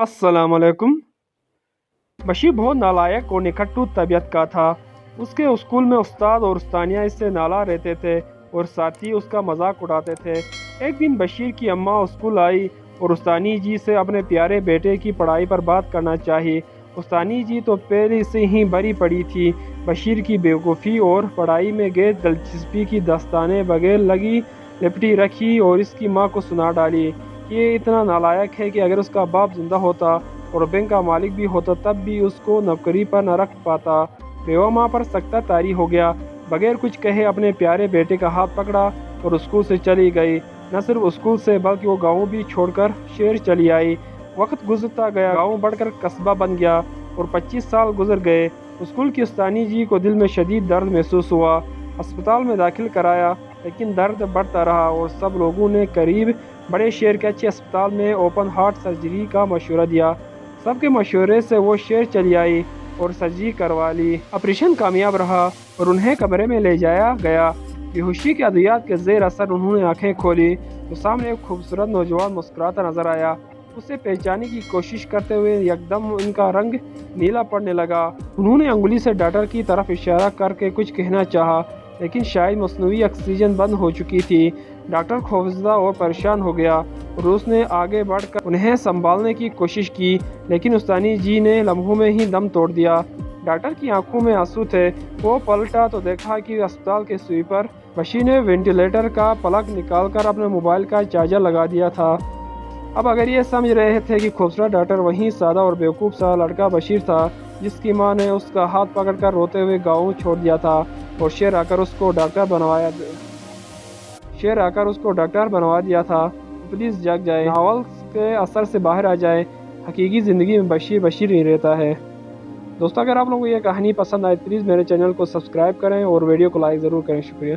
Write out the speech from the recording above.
अस्सलाम वालेकुम। बशीर बहुत नालायक और निकट्टू तबीयत का था। उसके स्कूल में उस्ताद और उस्तानियाँ इससे नाला रहते थे और साथी उसका मजाक उड़ाते थे। एक दिन बशीर की अम्मा स्कूल आई और उस्तानी जी से अपने प्यारे बेटे की पढ़ाई पर बात करना चाहिए। उस्तानी जी तो पहले से ही भरी पड़ी थी बशीर की बेवकूफ़ी और पढ़ाई में गैर दिलचस्पी की दास्तानें बगैर लगी लिपटी रखी और इसकी माँ को सुना डाली कि ये इतना नालायक है कि अगर उसका बाप जिंदा होता और बैंक का मालिक भी होता तब भी उसको नौकरी पर न रख पाता। बेवा माँ पर सख्ता तारी हो गया। बगैर कुछ कहे अपने प्यारे बेटे का हाथ पकड़ा और स्कूल से चली गई। न सिर्फ स्कूल से बल्कि वो गाँव भी छोड़कर शहर चली आई। वक्त गुजरता गया, गाँव बढ़कर कस्बा बन गया और 25 साल गुजर गए। स्कूल की उस्तानी जी को दिल में शदीद दर्द महसूस हुआ। अस्पताल में दाखिल कराया लेकिन दर्द बढ़ता रहा और सब लोगों ने करीब बड़े शहर के अच्छे अस्पताल में ओपन हार्ट सर्जरी का मशवरा दिया। सबके मशवरे से वो शहर चली आई और सर्जरी करवा ली। ऑपरेशन कामयाब रहा और उन्हें कमरे में ले जाया गया। बेहोशी के अद्वियात के ज़ेर असर उन्होंने आंखें खोली तो सामने एक खूबसूरत नौजवान मुस्कुराता नजर आया। उसे पहचानने की कोशिश करते हुए यकदम उनका रंग नीला पड़ने लगा। उन्होंने अंगुली से डॉक्टर की तरफ इशारा करके कुछ कहना चाहा लेकिन शायद मसनूई ऑक्सीजन बंद हो चुकी थी। डॉक्टर खौफजदा और परेशान हो गया और उसने आगे बढ़कर उन्हें संभालने की कोशिश की लेकिन उस्तानी जी ने लम्हों में ही दम तोड़ दिया। डॉक्टर की आंखों में आंसू थे। वो पलटा तो देखा कि अस्पताल के स्वीपर बशीर ने वेंटिलेटर का प्लग निकालकर अपने मोबाइल का चार्जर लगा दिया था। अब अगर ये समझ रहे थे कि खूबसूरत डॉक्टर वहीं सादा और बेवकूफ़ सा लड़का बशीर था जिसकी माँ ने उसका हाथ पकड़कर रोते हुए गाँव छोड़ दिया था और शहर आकर उसको डॉक्टर बनवा दिया था। प्लीज़ जाग जाए, नावल के असर से बाहर आ जाए। हकीकी ज़िंदगी में बशीर बशीर ही रहता है। दोस्तों, अगर आप लोगों को ये कहानी पसंद आए प्लीज़ मेरे चैनल को सब्सक्राइब करें और वीडियो को लाइक ज़रूर करें। शुक्रिया।